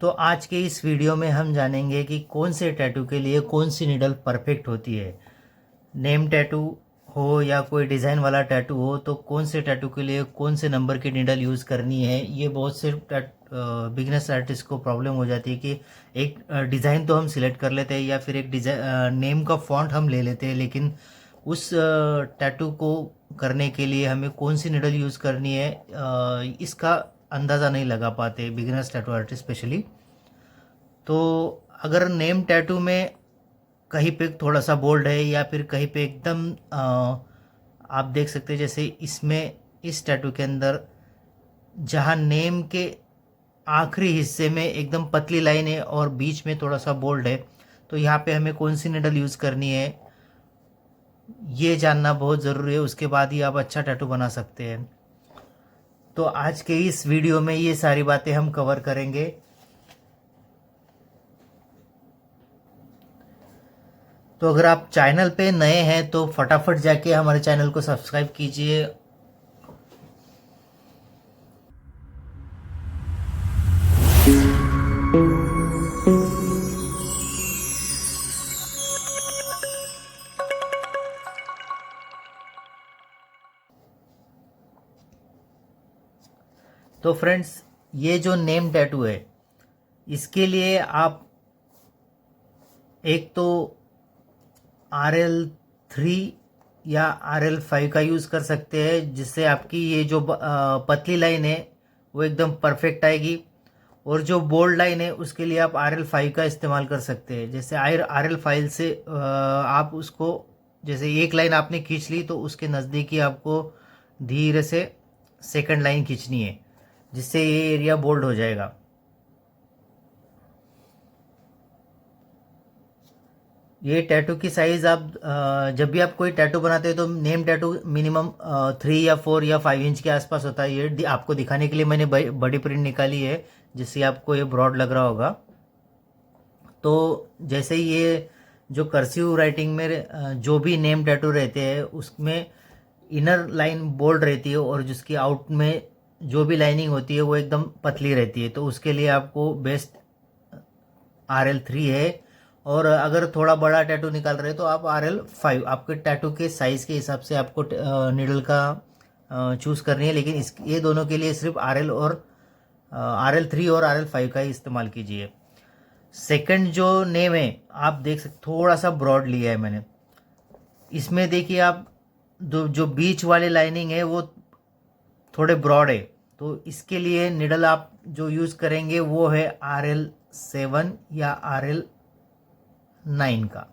तो आज के इस वीडियो में हम जानेंगे कि कौन से टैटू के लिए कौन सी निडल परफेक्ट होती है। नेम टैटू हो या कोई डिज़ाइन वाला टैटू हो, तो कौन से टैटू के लिए कौन से नंबर की निडल यूज़ करनी है। ये बहुत से बिगनर्स आर्टिस्ट को प्रॉब्लम हो जाती है कि एक डिज़ाइन तो हम सिलेक्ट कर लेते हैं या फिर एक डिज़ाइन नेम का फॉन्ट हम ले लेते हैं, लेकिन उस टैटू को करने के लिए हमें कौन सी निडल यूज़ करनी है इसका अंदाज़ा नहीं लगा पाते बिगिनर्स टैटू आर्टिस्ट स्पेशली। तो अगर नेम टैटू में कहीं पे थोड़ा सा बोल्ड है या फिर कहीं पे एकदम आप देख सकते हैं, जैसे इसमें इस टैटू के अंदर जहाँ नेम के आखिरी हिस्से में एकदम पतली लाइन है और बीच में थोड़ा सा बोल्ड है, तो यहाँ पे हमें कौन सी निडल यूज़ करनी है ये जानना बहुत ज़रूरी है। उसके बाद ही आप अच्छा टैटू बना सकते हैं। तो आज के इस वीडियो में ये सारी बातें हम कवर करेंगे। तो अगर आप चैनल पे नए हैं तो फटाफट जाके हमारे चैनल को सब्सक्राइब कीजिए। तो फ्रेंड्स, ये जो नेम टैटू है इसके लिए आप एक तो RL3 या RL5 का यूज़ कर सकते हैं, जिससे आपकी ये जो पतली लाइन है वो एकदम परफेक्ट आएगी। और जो बोल्ड लाइन है उसके लिए आप RL5 का इस्तेमाल कर सकते हैं। जैसे RL5 से आप उसको, जैसे एक लाइन आपने खींच ली तो उसके नज़दीक ही आपको धीरे से सेकंड लाइन खींचनी है, जिससे ये एरिया बोल्ड हो जाएगा। ये टैटू की साइज़ आप जब भी आप कोई टैटू बनाते हो तो नेम टैटू मिनिमम 3 या 4 या 5 इंच के आसपास होता है। ये आपको दिखाने के लिए मैंने बड़ी प्रिंट निकाली है, जिससे आपको ये ब्रॉड लग रहा होगा। तो जैसे ये जो कर्सिव राइटिंग में जो भी नेम टैटू रहते हैं उसमें इनर लाइन बोल्ड रहती है और जिसकी आउट में जो भी लाइनिंग होती है वो एकदम पतली रहती है। तो उसके लिए आपको बेस्ट RL3 है। और अगर थोड़ा बड़ा टैटू निकाल रहे हैं तो आप RL5, आपके टैटू के साइज़ के हिसाब से आपको निडल का चूज़ करनी है। लेकिन ये दोनों के लिए सिर्फ RL3 और RL5 का ही इस्तेमाल कीजिए। सेकंड जो नेम है आप देख सकते, थोड़ा सा ब्रॉड लिया है मैंने। इसमें देखिए आप जो बीच वाले लाइनिंग है वो थोड़े ब्रॉड है, तो इसके लिए निडल आप जो यूज़ करेंगे वो है RL7 या RL9 का।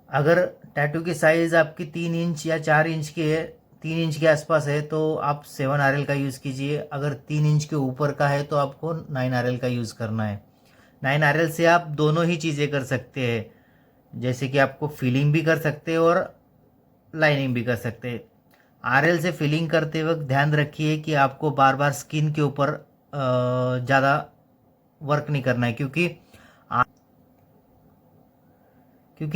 अगर टैटू की साइज़ आपकी 3 इंच या 4 इंच की है, 3 इंच के आसपास है, तो आप 7 RL का यूज़ कीजिए। अगर 3 इंच के ऊपर का है तो आपको 9 RL का यूज़ करना है। 9 RL से आप दोनों ही चीज़ें कर सकते हैं, जैसे कि आपको फिलिंग भी कर सकते हैं और लाइनिंग भी कर सकते हैं। RL से फिलिंग करते वक्त ध्यान रखिए कि आपको बार बार स्किन के ऊपर ज़्यादा वर्क नहीं करना है, क्योंकि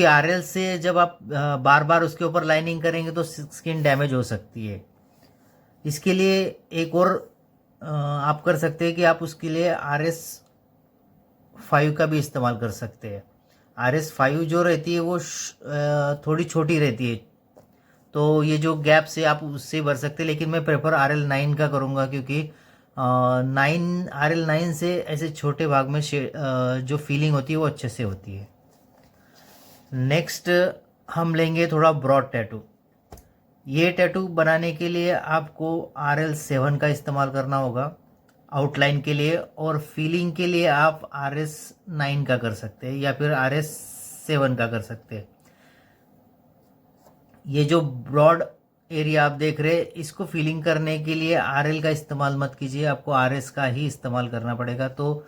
RL से जब आप बार बार उसके ऊपर लाइनिंग करेंगे तो स्किन डैमेज हो सकती है। इसके लिए एक और आप कर सकते हैं कि आप उसके लिए RS5 का भी इस्तेमाल कर सकते हैं। RS5 जो रहती है वो थोड़ी छोटी रहती है, तो ये जो गैप से आप उससे भर सकते हैं। लेकिन मैं प्रेफर RL9 का करूँगा, क्योंकि 9 RL9 से ऐसे छोटे भाग में जो फीलिंग होती है वो अच्छे से होती है। नेक्स्ट हम लेंगे थोड़ा ब्रॉड टैटू। ये टैटू बनाने के लिए आपको RL7 का इस्तेमाल करना होगा आउटलाइन के लिए, और फीलिंग के लिए आप RS9 का कर सकते हैं या फिर RS7 का कर सकते हैं। ये जो ब्रॉड एरिया आप देख रहे हैं, इसको फीलिंग करने के लिए RL का इस्तेमाल मत कीजिए, आपको RS का ही इस्तेमाल करना पड़ेगा। तो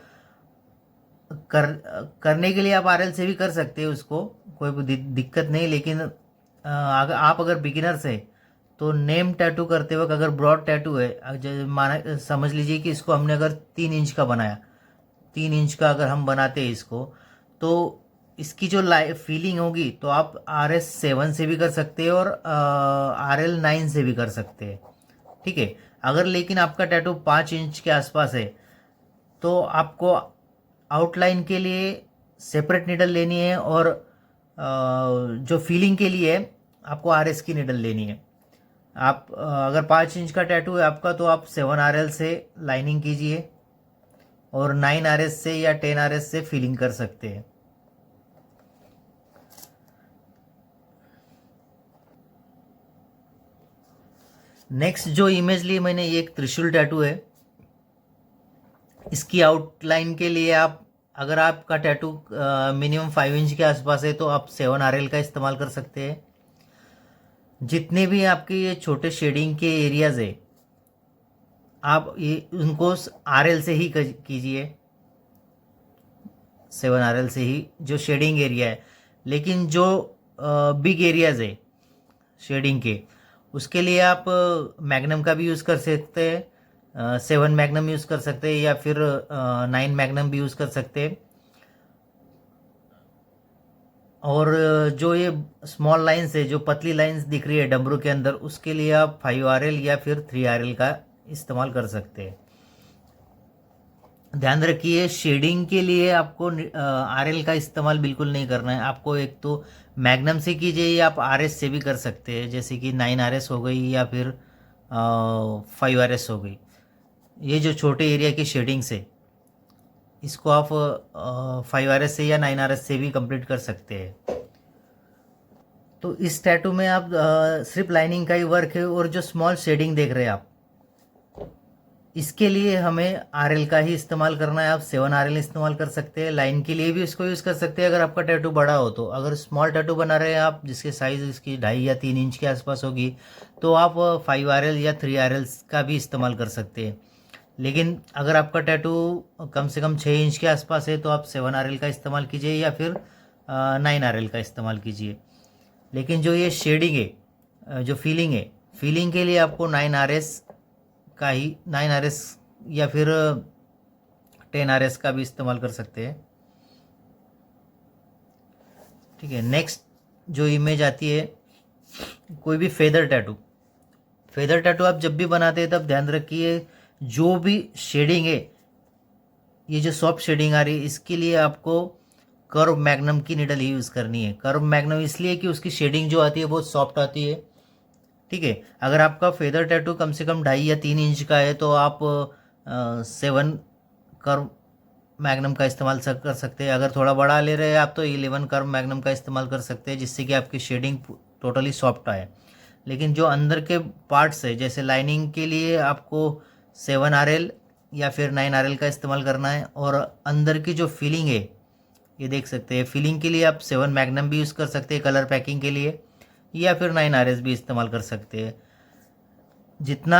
करने के लिए आप RL से भी कर सकते हैं, उसको कोई दिक्कत नहीं। लेकिन अगर बिगिनर्स है तो नेम टैटू करते वक्त अगर ब्रॉड टैटू है, माना समझ लीजिए कि इसको हमने अगर 3 इंच का बनाया, 3 इंच का अगर हम बनाते हैं इसको, तो इसकी जो फीलिंग होगी तो आप RS7 से भी कर सकते हैं और RL9 से भी कर सकते हैं। ठीक है। अगर लेकिन आपका टैटू 5 इंच के आसपास है तो आपको आउटलाइन के लिए सेपरेट निडल लेनी है और जो फीलिंग के लिए आपको RS की निडल लेनी है। आप अगर 5 इंच का टैटू है आपका तो आप 7 RL से लाइनिंग कीजिए और 9 RS से या 10 RS से फीलिंग कर सकते हैं। नेक्स्ट जो इमेज ली मैंने, ये एक त्रिशूल टैटू है। इसकी आउटलाइन के लिए आप, अगर आपका टैटू मिनिमम 5 इंच के आसपास है तो आप 7 RL का इस्तेमाल कर सकते हैं। जितने भी आपके ये छोटे शेडिंग के एरियाज है आप ये उनको RL से ही कीजिए, 7 RL से ही जो शेडिंग एरिया है। लेकिन जो बिग एरियाज है शेडिंग के, उसके लिए आप मैग्नम का भी यूज़ कर सकते हैं, 7 मैग्नम यूज़ कर सकते हैं या फिर 9 मैग्नम भी यूज़ कर सकते हैं। और जो ये स्मॉल लाइंस है, जो पतली लाइंस दिख रही है डमरू के अंदर, उसके लिए आप 5 RL या फिर 3 RL का इस्तेमाल कर सकते हैं। ध्यान रखिए, शेडिंग के लिए आपको RL का इस्तेमाल बिल्कुल नहीं करना है। आपको एक तो मैग्नम से कीजिए या आप RS से भी कर सकते हैं, जैसे कि 9 RS हो गई या फिर 5 RS हो गई। ये जो छोटे एरिया की शेडिंग्स है इसको आप 5 RS से या 9 RS से भी कंप्लीट कर सकते हैं। तो इस टैटू में आप सिर्फ लाइनिंग का ही वर्क है और जो स्मॉल शेडिंग देख रहे हैं आप, इसके लिए हमें RL का ही इस्तेमाल करना है। आप 7 RL इस्तेमाल कर सकते हैं। लाइन के लिए भी इसको यूज़ कर सकते हैं अगर आपका टैटू बड़ा हो तो। अगर स्मॉल टैटू बना रहे हैं आप, जिसके साइज़ इसकी 2.5 या 3 इंच के आसपास होगी, तो आप 5 RL या 3 RL का भी इस्तेमाल कर सकते हैं। लेकिन अगर आपका टैटू कम से कम 6 इंच के आसपास है तो आप 7 RL का इस्तेमाल कीजिए या फिर 9 RL का इस्तेमाल कीजिए। लेकिन जो ये शेडिंग है, जो फीलिंग है, फीलिंग के लिए आपको 9 RS या फिर 10 RS का भी इस्तेमाल कर सकते हैं। ठीक है। नेक्स्ट जो इमेज आती है, कोई भी फेदर टैटू। फेदर टैटू आप जब भी बनाते हैं तब ध्यान रखिए, जो भी शेडिंग है, ये जो सॉफ्ट शेडिंग आ रही है, इसके लिए आपको कर्व मैग्नम की निडल ही यूज़ करनी है। कर्व मैग्नम इसलिए कि उसकी शेडिंग जो आती है बहुत सॉफ्ट आती है। ठीक है। अगर आपका फेदर टैटू कम से कम 2.5 या 3 इंच का है तो आप 7 कर्व मैग्नम का इस्तेमाल कर सकते हैं। अगर थोड़ा बड़ा ले रहे हैं आप तो 11 कर्व मैग्नम का इस्तेमाल कर सकते हैं, जिससे कि आपकी शेडिंग टोटली सॉफ्ट आए। लेकिन जो अंदर के पार्ट्स है, जैसे लाइनिंग के लिए आपको 7 RL या फिर 9 RL का इस्तेमाल करना है। और अंदर की जो फीलिंग है, ये देख सकते हैं, फीलिंग के लिए आप 7 मैग्नम भी यूज़ कर सकते हैं कलर पैकिंग के लिए, या फिर 9 RS भी इस्तेमाल कर सकते हैं। जितना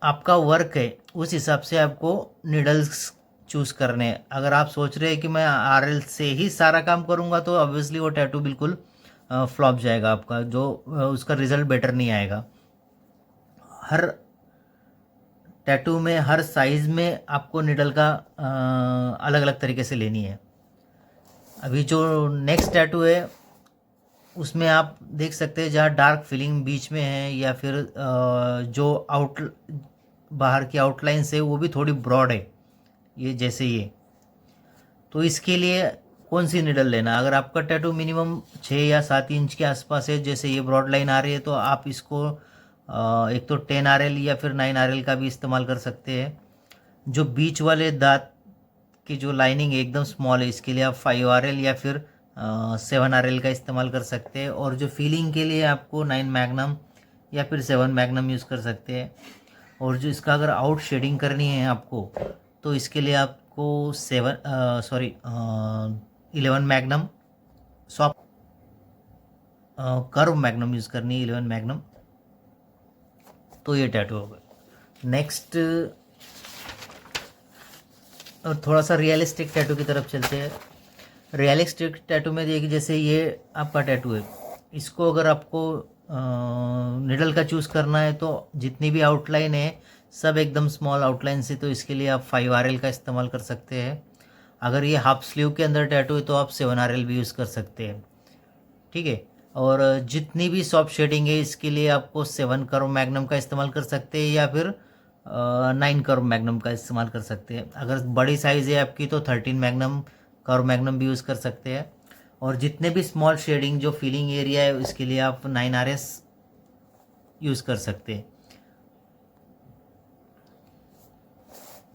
आपका वर्क है उस हिसाब से आपको निडल्स चूज़ करने हैं। अगर आप सोच रहे हैं कि मैं RL से ही सारा काम करूंगा तो ऑब्वियसली वो टैटू बिल्कुल फ्लॉप जाएगा आपका, जो उसका रिजल्ट बेटर नहीं आएगा। हर टैटू में, हर साइज़ में आपको निडल का अलग अलग तरीके से लेनी है। अभी जो नेक्स्ट टैटू है उसमें आप देख सकते हैं, जहाँ डार्क फीलिंग बीच में है या फिर जो बाहर की आउटलाइंस है वो भी थोड़ी ब्रॉड है, ये जैसे ये। तो इसके लिए कौन सी निडल लेना? अगर आपका टैटू मिनिमम 6 या 7 इंच के आसपास है, जैसे ये ब्रॉड लाइन आ रही है, तो आप इसको एक तो 10 RL या फिर 9 RL का भी इस्तेमाल कर सकते हैं। जो बीच वाले दांत की जो लाइनिंग है एकदम स्मॉल है, इसके लिए आप 5 RL या फिर 7 RL का इस्तेमाल कर सकते हैं। और जो फीलिंग के लिए आपको 9 मैग्नम या फिर 7 मैग्नम यूज़ कर सकते हैं। और जो इसका अगर आउट शेडिंग करनी है आपको, तो इसके लिए आपको 11 magnum soft curve magnum use करनी है, 11 मैग्नम। तो ये टैटू होगा। नेक्स्ट और थोड़ा सा रियलिस्टिक टैटू की तरफ चलते हैं। रियलिस्टिक टैटू में देखिए, जैसे ये आपका टैटू है, इसको अगर आपको निडल का चूज़ करना है तो जितनी भी आउटलाइन है सब एकदम स्मॉल आउटलाइन से, तो इसके लिए आप 5 RL का इस्तेमाल कर सकते हैं। अगर ये हाफ स्लीव के अंदर टैटू है तो आप 7 RL भी यूज़ कर सकते हैं। ठीक है। और जितनी भी सॉफ्ट शेडिंग है इसके लिए आपको 7 कर्व मैग्नम का इस्तेमाल कर सकते हैं या फिर 9 कर्व मैग्नम का इस्तेमाल कर सकते हैं। अगर बड़ी साइज़ है आपकी तो 13 मैग्नम कर्व मैग्नम भी यूज़ कर सकते हैं। और जितने भी स्मॉल शेडिंग जो फिलिंग एरिया है उसके लिए आप 9RS यूज़ कर सकते हैं।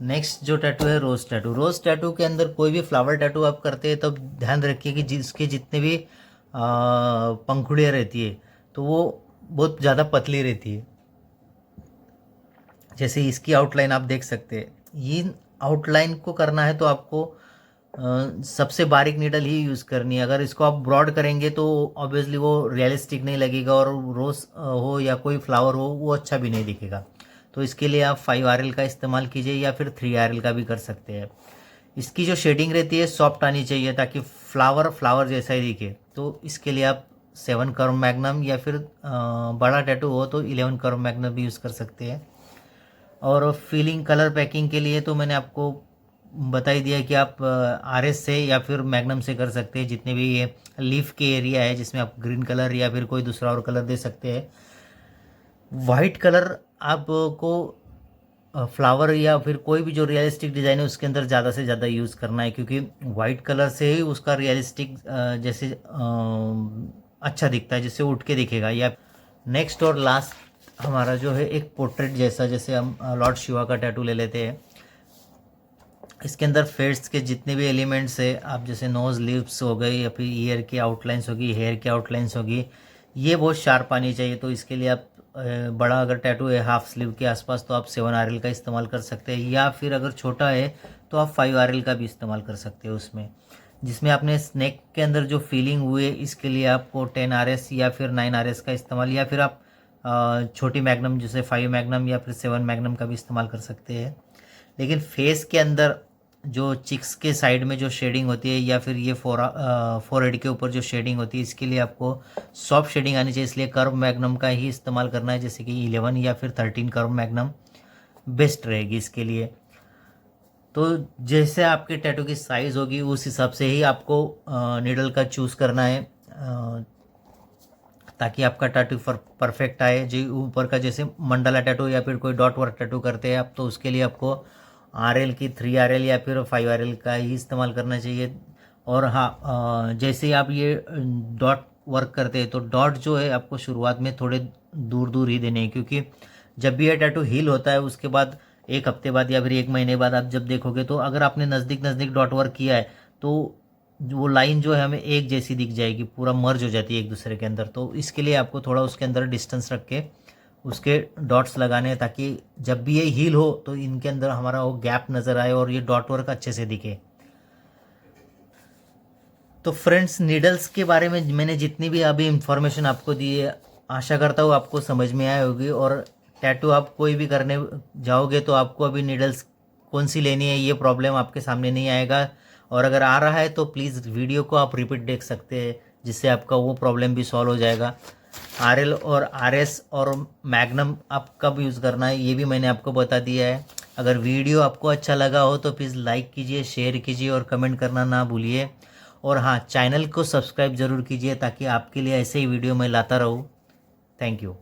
नेक्स्ट जो टैटू है रोज टैटू। रोज टैटू के अंदर कोई भी फ्लावर टैटू आप करते हैं तो ध्यान रखिए कि जिसके जितने भी पंखुड़ियाँ रहती है तो वो बहुत ज़्यादा पतली रहती है। जैसे इसकी आउटलाइन आप देख सकते हैं, ये आउटलाइन को करना है तो आपको सबसे बारीक नीडल ही यूज़ करनी है। अगर इसको आप ब्रॉड करेंगे तो ऑब्वियसली वो रियलिस्टिक नहीं लगेगा और रोज़ हो या कोई फ्लावर हो वो अच्छा भी नहीं दिखेगा। तो इसके लिए आप 5RL का इस्तेमाल कीजिए या फिर 3RL का भी कर सकते हैं। इसकी जो शेडिंग रहती है सॉफ्ट आनी चाहिए ताकि फ्लावर जैसा ही दिखे। तो इसके लिए आप 7 कर्व मैग्नम या फिर बड़ा टैटू हो तो 11 कर्व मैग्नम भी यूज़ कर सकते हैं। और फीलिंग कलर पैकिंग के लिए तो मैंने आपको बता ही दिया कि आप RS से या फिर मैग्नम से कर सकते हैं। जितने भी ये लीफ के एरिया है जिसमें आप ग्रीन कलर या फिर कोई दूसरा और कलर दे सकते हैं। वाइट कलर आपको फ्लावर या फिर कोई भी जो रियलिस्टिक डिज़ाइन है उसके अंदर ज़्यादा से ज़्यादा यूज़ करना है, क्योंकि वाइट कलर से ही उसका रियलिस्टिक जैसे अच्छा दिखता है, जिससे उठ के दिखेगा। या नेक्स्ट और लास्ट हमारा जो है एक पोर्ट्रेट जैसा, जैसे हम लॉर्ड शिवा का टैटू ले लेते हैं। इसके अंदर फेस के जितने भी एलिमेंट्स है आप जैसे नोज लिप्स हो गई या फिर ईयर की आउटलाइंस होगी, हेयर की आउटलाइंस होगी, ये बहुत शार्प आनी चाहिए। तो इसके लिए आप बड़ा अगर टैटू है हाफ स्लीव के आसपास तो आप 7RL का इस्तेमाल कर सकते हैं, या फिर अगर छोटा है तो आप 5RL का भी इस्तेमाल कर सकते हैं उसमें। जिसमें आपने स्नेक के अंदर जो फीलिंग हुई है इसके लिए आपको 10RS या फिर 9RS का इस्तेमाल, या फिर आप छोटी मैग्नम जैसे 5 मैग्नम या फिर 7 मैग्नम का भी इस्तेमाल कर सकते हैं। लेकिन फेस के अंदर जो चिक्स के साइड में जो शेडिंग होती है या फिर ये फोरहेड के ऊपर जो शेडिंग होती है इसके लिए आपको सॉफ्ट शेडिंग आनी चाहिए, इसलिए कर्व मैग्नम का ही इस्तेमाल करना है। जैसे कि 11 या फिर 13 कर्व मैग्नम बेस्ट रहेगी इसके लिए। तो जैसे आपके टैटू की साइज़ होगी उस हिसाब से ही आपको नीडल का चूज़ करना है ताकि आपका टैटू परफेक्ट आए। जो ऊपर का जैसे मंडला टैटू या फिर कोई डॉट वर्क टैटू करते हैं आप, तो उसके लिए आपको RL की 3RL या फिर 5RL का ही इस्तेमाल करना चाहिए। और हाँ, जैसे ही आप ये डॉट वर्क करते हैं तो डॉट जो है आपको शुरुआत में थोड़े दूर दूर ही देने हैं, क्योंकि जब भी ये टैटू हील होता है उसके बाद 1 हफ्ते बाद या फिर 1 महीने बाद आप जब देखोगे तो अगर आपने नज़दीक नज़दीक डॉट वर्क किया है तो वो लाइन जो है हमें एक जैसी दिख जाएगी, पूरा मर्ज हो जाती है एक दूसरे के अंदर। तो इसके लिए आपको थोड़ा उसके अंदर डिस्टेंस रख के उसके डॉट्स लगाने हैं ताकि जब भी ये हील हो तो इनके अंदर हमारा वो गैप नज़र आए और ये डॉट वर्क अच्छे से दिखे। तो फ्रेंड्स, नीडल्स के बारे में मैंने जितनी भी अभी इंफॉर्मेशन आपको दी है आशा करता हूँ आपको समझ में आई होगी। और टैटू आप कोई भी करने जाओगे तो आपको अभी नीडल्स कौन सी लेनी है ये प्रॉब्लम आपके सामने नहीं आएगा। और अगर आ रहा है तो प्लीज़ वीडियो को आप रिपीट देख सकते हैं, जिससे आपका वो प्रॉब्लम भी सॉल्व हो जाएगा। RL और RS और मैग्नम आप कब यूज़ करना है ये भी मैंने आपको बता दिया है। अगर वीडियो आपको अच्छा लगा हो तो प्लीज़ लाइक कीजिए, शेयर कीजिए और कमेंट करना ना भूलिए। और हाँ, चैनल को सब्सक्राइब ज़रूर कीजिए ताकि आपके लिए ऐसे ही वीडियो मैं लाता रहूँ। Thank you.